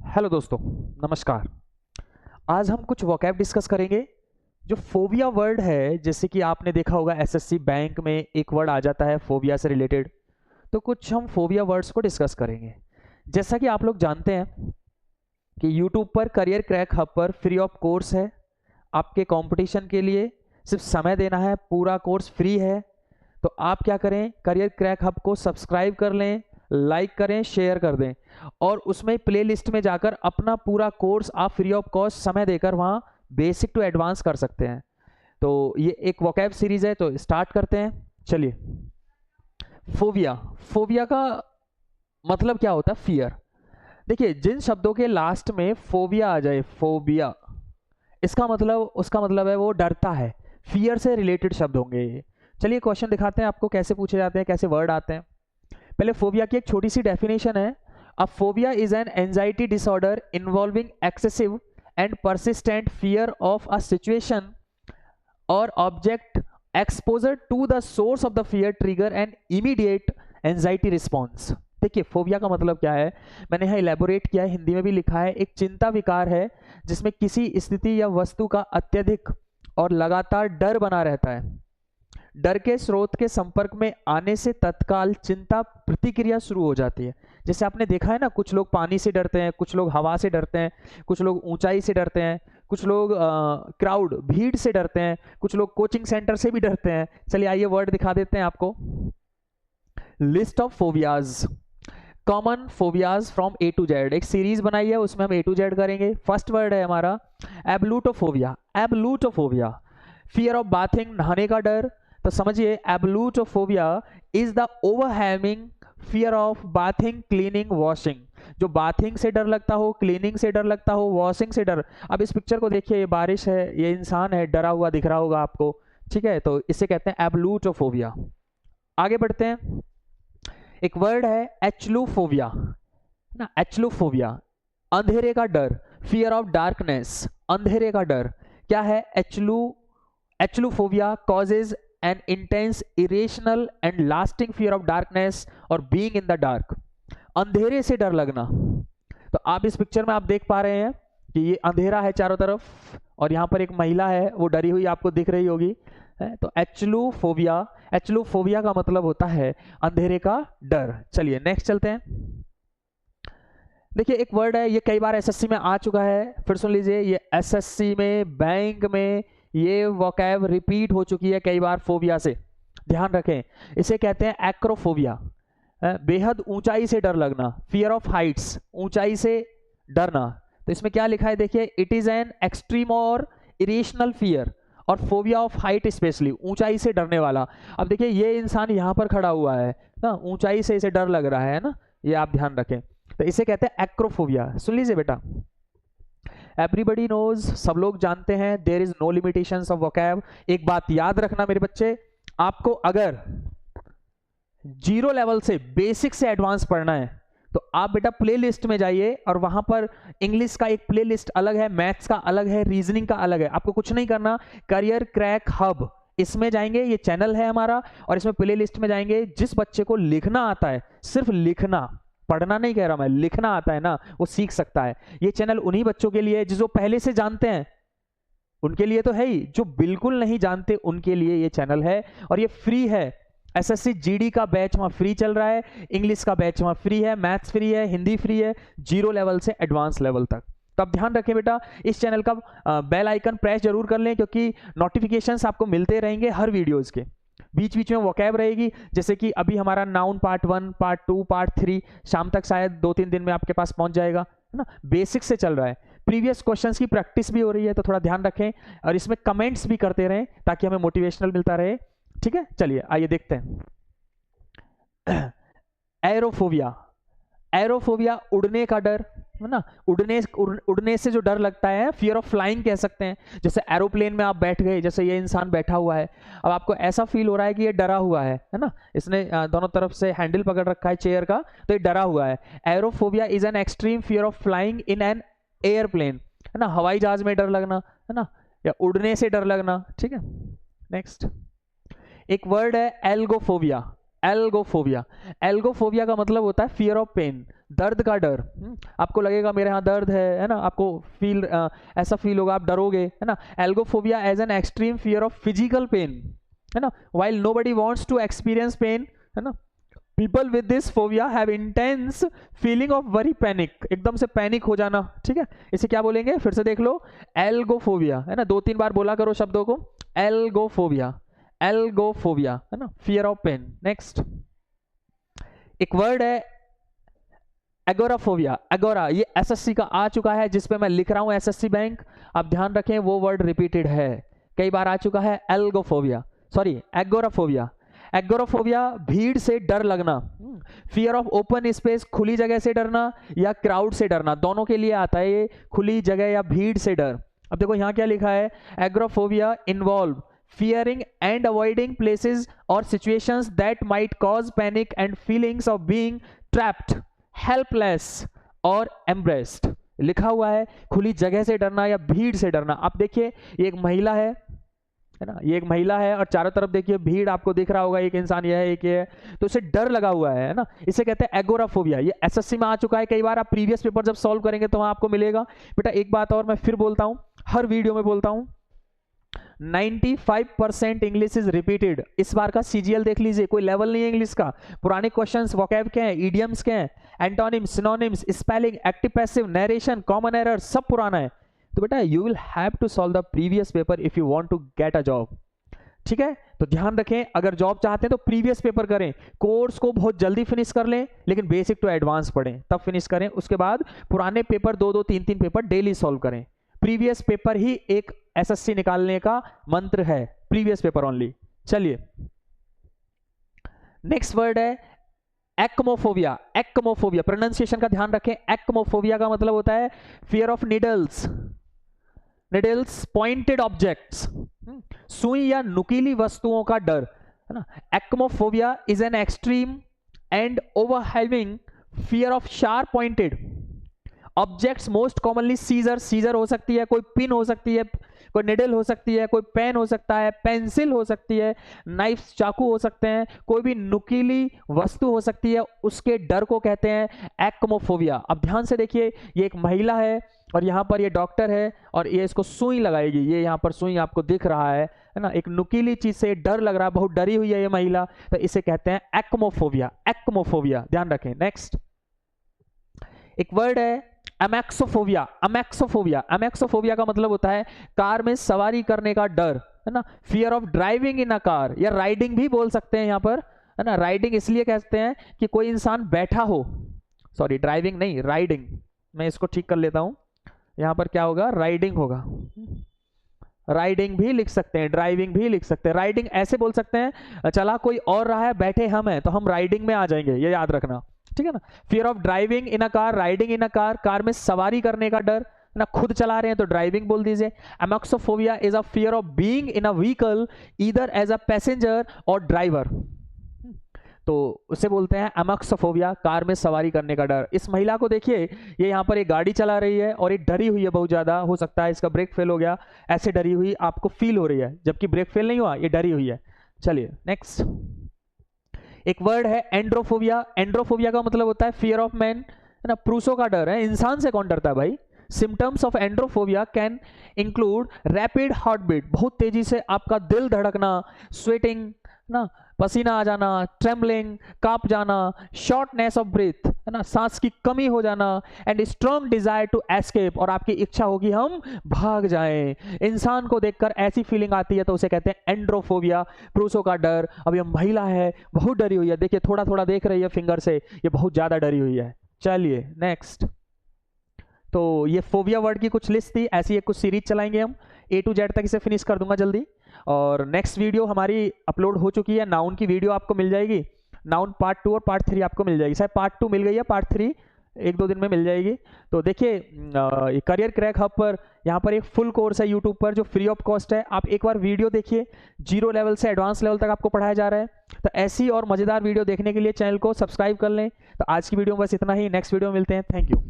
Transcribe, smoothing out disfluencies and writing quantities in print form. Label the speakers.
Speaker 1: Hello दोस्तों, नमस्कार। आज हम कुछ वोकैब डिस्कस करेंगे। जो फोबिया वर्ड है, जैसे कि आपने देखा होगा एसएससी बैंक में एक वर्ड आ जाता है फोबिया से रिलेटेड, तो कुछ हम फोबिया वर्ड्स को डिस्कस करेंगे। जैसा कि आप लोग जानते हैं कि यूट्यूब पर करियर क्रैक हब पर फ्री ऑफ कोर्स है। आपके कंपटीशन के लिए सिर्फ समय देना है, पूरा कोर्स फ्री है। तो आप क्या करें, करियर क्रैक हब को सब्सक्राइब कर लें, लाइक करें, शेयर कर दें और उसमें प्लेलिस्ट में जाकर अपना पूरा कोर्स आप फ्री ऑफ कॉस्ट समय देकर वहाँ बेसिक टू एडवांस कर सकते हैं। तो ये एक वोकैब सीरीज है, तो स्टार्ट करते हैं। चलिए, फोबिया। फोबिया का मतलब क्या होता है? फियर। देखिए, जिन शब्दों के लास्ट में फोबिया आ जाए, फोबिया, इसका मतलब, उसका मतलब है वो डरता है, फियर से रिलेटेड शब्द होंगे ये। चलिए क्वेश्चन दिखाते हैं आपको कैसे पूछे जाते हैं, कैसे वर्ड आते हैं। पहले फोबिया की एक छोटी सी डेफिनेशन है। A phobia is an anxiety disorder involving excessive and persistent fear of a situation और object exposure to the source of the fear trigger and immediate anxiety response. देखिए, फोबिया का मतलब क्या है, मैंने यहाँ इलेबोरेट किया है, हिंदी में भी लिखा है। एक चिंता विकार है जिसमें किसी स्थिति या वस्तु का अत्यधिक और लगातार डर बना रहता है। डर के स्रोत के संपर्क में आने से तत्काल चिंता प्रतिक्रिया शुरू हो जाती है। जैसे आपने देखा है ना, कुछ लोग पानी से डरते हैं, कुछ लोग हवा से डरते हैं, कुछ लोग ऊंचाई से डरते हैं, कुछ लोग क्राउड, भीड़ से डरते हैं, कुछ लोग कोचिंग सेंटर से भी डरते हैं। चलिए आइए वर्ड दिखा देते हैं आपको। List of phobias, common phobias from A to Z. एक सीरीज बनाई है, उसमें हम ए टू जेड करेंगे। फर्स्ट वर्ड है हमारा ablutophobia. Ablutophobia, fear of bathing, नहाने का डर। तो समझिए, ablutophobia is the overwhelming fear of bathing, cleaning, washing. जो बाथिंग से डर लगता हो, क्लीनिंग से डर लगता हो, वॉशिंग से डर। अब इस पिक्चर को देखिए, ये बारिश है, ये इंसान है, डरा हुआ दिख रहा होगा आपको, ठीक है? तो इसे कहते हैं एब्लूटोफोबिया। आगे बढ़ते हैं। एक वर्ड है एचलूफोबिया ना, एचलूफोबिया, अंधेरे का डर, फियर ऑफ डार्कनेस, अंधेरे का डर। क्या है achluophobia? Causes an intense, irrational and lasting fear of darkness और बीइंग इन द डार्क। अंधेरे से डर लगना। तो आप इस पिक्चर में आप देख पा रहे हैं कि ये अंधेरा है चारों तरफ और यहाँ पर एक महिला है, वो डरी हुई आपको दिख रही होगी। तो एचलूफोबिया, एचलूफोबिया का मतलब होता है अंधेरे का डर। चलिए नेक्स्ट चलते हैं। देखिए, एक वर्ड है, ये कई बार एसएससी में आ चुका है, फिर सुन लीजिए। ये एसएससी में, बैंक में ये वोकैब रिपीट हो चुकी है कई बार, फोबिया से, ध्यान रखें। इसे कहते हैं एक्रोफोबिया, बेहद ऊंचाई से डर लगना, फियर ऑफ हाइट्स, ऊंचाई से डरना। तो इसमें क्या लिखा है देखिए, इट इज एन एक्सट्रीम और इरेशनल फियर और फोबिया ऑफ हाइट, स्पेशली ऊंचाई से डरने वाला। अब देखिए, ये इंसान यहाँ पर खड़ा हुआ है ना, ऊंचाई से इसे डर लग रहा है ना, ये आप ध्यान रखें। तो इसे कहते हैं एक्रोफोबिया। सुन लीजिए बेटा, एवरीबडी नोज, सब लोग जानते हैं, there is no limitations of vocab. एक बात याद रखना मेरे बच्चे, आपको अगर जीरो लेवल से, बेसिक से एडवांस पढ़ना है तो आप बेटा प्लेलिस्ट में जाइए और वहां पर इंग्लिश का एक प्लेलिस्ट अलग है, मैथ्स का अलग है, रीजनिंग का अलग है। आपको कुछ नहीं करना, करियर क्रैक हब इसमें जाएंगे, ये चैनल है हमारा, और इसमें प्लेलिस्ट में जाएंगे। जिस बच्चे को लिखना आता है, सिर्फ लिखना, पढ़ना नहीं कह रहा मैं, लिखना आता है ना, वो सीख सकता है। ये चैनल उन्हीं बच्चों के लिए जो पहले से जानते हैं, उनके लिए तो है ही, जो बिल्कुल नहीं जानते उनके लिए ये चैनल है। और ये फ्री है। एसएससी जीडी का बैच वहां फ्री चल रहा है, इंग्लिश का बैच वहां फ्री है, मैथ्स फ्री है, हिंदी फ्री है, जीरो लेवल से एडवांस लेवल तक। तो आप ध्यान रखें बेटा, इस चैनल का बेल आइकन प्रेस जरूर कर लें, क्योंकि नोटिफिकेशंस आपको मिलते रहेंगे हर वीडियोस के। बीच बीच में वोकैब रहेगी, जैसे कि अभी हमारा नाउन पार्ट 1, पार्ट 2, पार्ट 3 शाम तक शायद 2-3 दिन में आपके पास पहुंच जाएगा, है ना। बेसिक से चल रहा है, प्रीवियस क्वेश्चंस की प्रैक्टिस भी हो रही है, तो थोड़ा ध्यान रखें और इसमें कमेंट्स भी करते रहें ताकि हमें मोटिवेशनल मिलता रहे, ठीक है। चलिए आइए देखते हैं। एरोफोबिया, एरोफोबिया, उड़ने का डर, है ना। उड़ने से जो डर लगता है, फियर ऑफ फ्लाइंग कह सकते हैं। जैसे एरोप्लेन में आप बैठ गए, जैसे ये इंसान बैठा हुआ है, अब आपको ऐसा फील हो रहा है कि ये डरा हुआ है ना, इसने दोनों तरफ से हैंडल पकड़ रखा है चेयर का, तो ये डरा हुआ है। Aerophobia is an extreme fear of flying in an airplane, है ना, हवाई जहाज में डर लगना, है ना, या उड़ने से डर लगना, ठीक है। नेक्स्ट एक वर्ड है एल्गोफोबिया। एल्गोफोबिया, एल्गोफोबिया का मतलब होता है फियर ऑफ पेन, दर्द का डर, आपको लगेगा मेरे यहाँ दर्द है ना, आपको फील ऐसा फील होगा, आप डरोगे, है ना। Algophobia as an extreme fear of physical pain, है ना, while nobody wants to experience pain, है ना, people with this phobia have intense feeling of worry, panic, एकदम से पैनिक हो जाना, ठीक है। इसे क्या बोलेंगे, फिर से देख लो, एल्गोफोबिया, है ना, 2-3 बार बोला करो शब्दों को, एल्गोफोबिया, एल्गोफोबिया, है ना, फियर ऑफ पेन। नेक्स्ट एक वर्ड है एगोराफोबिया, एगोरा, ये एसएससी का आ चुका है, जिसपे मैं लिख रहा हूं एसएससी बैंक, आप ध्यान रखें वो वर्ड रिपीटेड है, कई बार आ चुका है, एल्गोफोबिया, सॉरी एगोराफोबिया। एगोराफोबिया भीड़ से डर लगना, फियर ऑफ ओपन स्पेस, खुली जगह से डरना या क्राउड से डरना, दोनों के लिए आता है ये, खुली जगह या भीड़ से डर। अब देखो यहाँ क्या लिखा है, agoraphobia involve fearing and avoiding places or situations that might cause panic and feelings of being trapped, helpless or embarrassed। लिखा हुआ है खुली जगह से डरना या भीड़ से डरना। आप देखिए ये एक महिला है ना, ये एक महिला है और चारों तरफ देखिए भीड़ आपको दिख रहा होगा, एक इंसान यह है, एक ये है, तो उसे डर लगा हुआ है ना, इसे कहते हैं एगोराफोबिया। ये एसएससी में आ चुका है कई बार, आप प्रीवियस पेपर जब सॉल्व करेंगे तो वहां आपको मिलेगा। बेटा एक बात और मैं फिर बोलता हूं, हर वीडियो में बोलता हूं, 95% इंग्लिश इज रिपीटेड। इस बार का सीजीएल देख लीजिए, कोई लेवल नहीं है इंग्लिश का, पुराने क्वेश्चंस वोकैब के हैं, इडियम्स के हैं, antonyms, synonyms, spelling, active passive, narration, common error, सब पुराना है। तो बेटा you will have to solve the previous paper if you want to get a job, ठीक है। तो ध्यान रखें, अगर जॉब चाहते हैं तो प्रीवियस पेपर करें, कोर्स को बहुत जल्दी फिनिश कर लें, लेकिन बेसिक टू एडवांस पढ़ें, तब फिनिश करें। उसके बाद पुराने पेपर 2-2, 3-3 पेपर डेली सॉल्व करें। प्रीवियस पेपर ही एक एसएससी निकालने का मंत्र है, प्रीवियस पेपर ओनली। चलिए नेक्स्ट वर्ड है एक्मोफोबिया। एक्मोफोबिया प्रोनाउंसिएशन का ध्यान रखें, एक्मोफोबिया का मतलब होता है fear of needles, needles, pointed objects, सुई या नुकीली वस्तुओं का डर, है ना। Aichmophobia is an extreme and overwhelming fear of sharp pointed objects, most commonly scissor, scissor हो सकती है, कोई पिन हो सकती है, कोई निडल हो सकती है, कोई पेन हो सकता है, पेंसिल हो सकती है, नाइफ, चाकू हो सकते हैं, कोई भी नुकीली वस्तु हो सकती है, उसके डर को कहते हैं एक्मोफोबिया। अब ध्यान से देखिए, ये एक महिला है और यहाँ पर ये डॉक्टर है और ये इसको सुई लगाएगी, ये यहाँ पर सुई आपको दिख रहा है ना, एक नुकीली चीज से डर लग रहा है, बहुत डरी हुई है ये महिला, तो इसे कहते हैं एक्मोफोबिया, एक्मोफोबिया, ध्यान रखें। नेक्स्ट एक वर्ड है अमेक्सोफोबिया। अमेक्सोफोबिया, अमेक्सोफोबिया का मतलब होता है कार में सवारी करने का डर, है ना, fear of driving in a car, या राइडिंग भी बोल सकते हैं यहाँ पर, है ना। राइडिंग इसलिए कहते हैं कि कोई इंसान बैठा हो, सॉरी ड्राइविंग नहीं, राइडिंग, मैं इसको ठीक कर लेता हूं, यहाँ पर क्या होगा, राइडिंग होगा, राइडिंग भी लिख सकते हैं, ड्राइविंग भी लिख सकते हैं। राइडिंग ऐसे बोल सकते हैं, चला कोई और रहा है, बैठे हम हैं, तो हम राइडिंग में आ जाएंगे, ये याद रखना, ठीक है ना। Fear of driving in a car, riding in a car, car में सवारी करने का डर ना, खुद चला रहे हैं तो ड्राइविंग बोल दीजिए। Amaxophobia is a fear of being in a vehicle either as a passenger और ड्राइवर, तो उसे बोलते हैं अमेक्सोफोबिया, कार में सवारी करने का डर। इस महिला को देखिए, ये यहाँ पर एक गाड़ी चला रही है और ये डरी हुई है बहुत ज्यादा, हो सकता है इसका ब्रेक फेल हो गया, ऐसे डरी हुई आपको फील हो रही है, जबकि ब्रेक फेल नहीं हुआ, ये डरी हुई है। चलिए नेक्स्ट एक वर्ड है एंड्रोफोबिया। एंड्रोफोबिया का मतलब होता है फियर ऑफ मैन, है ना, पुरुषों का डर है, इंसान से कौन डरता है भाई। Symptoms of androphobia can include rapid heart beat, बहुत तेजी से आपका दिल धड़कना, स्वेटिंग ना, पसीना आ जाना, ट्रेमलिंग, कांप जाना, शॉर्टनेस ऑफ ब्रीथ, है ना, सांस की कमी हो जाना, and strong desire to escape, और आपकी इच्छा होगी हम भाग जाएं। इंसान को देखकर ऐसी फीलिंग आती है तो उसे कहते हैं एंड्रोफोबिया, पुरुषों का डर। अब ये महिला है, बहुत डरी हुई है, देखिए थोड़ा थोड़ा देख रही है फिंगर से, ये बहुत ज्यादा डरी हुई है। चलिए नेक्स्ट, तो ये फोबिया वर्ड की कुछ लिस्ट थी, ऐसी एक कुछ सीरीज चलाएंगे हम, A to Z तक इसे फिनिश कर दूंगा जल्दी। और नेक्स्ट वीडियो हमारी अपलोड हो चुकी है, नाउन की वीडियो आपको मिल जाएगी, नाउन पार्ट 2 और पार्ट 3 आपको मिल जाएगी, शायद पार्ट 2 मिल गई है, पार्ट 3 1-2 दिन में मिल जाएगी। तो देखिए करियर क्रैक हब पर यहाँ पर एक फुल कोर्स है यूट्यूब पर जो फ्री ऑफ कॉस्ट है, आप एक बार वीडियो देखिए, 0 लेवल से एडवांस लेवल तक आपको पढ़ाया जा रहा है। तो ऐसी और मजेदार वीडियो देखने के लिए चैनल को सब्सक्राइब कर लें। तो आज की वीडियो में बस इतना ही, नेक्स्ट वीडियो में मिलते हैं, थैंक यू।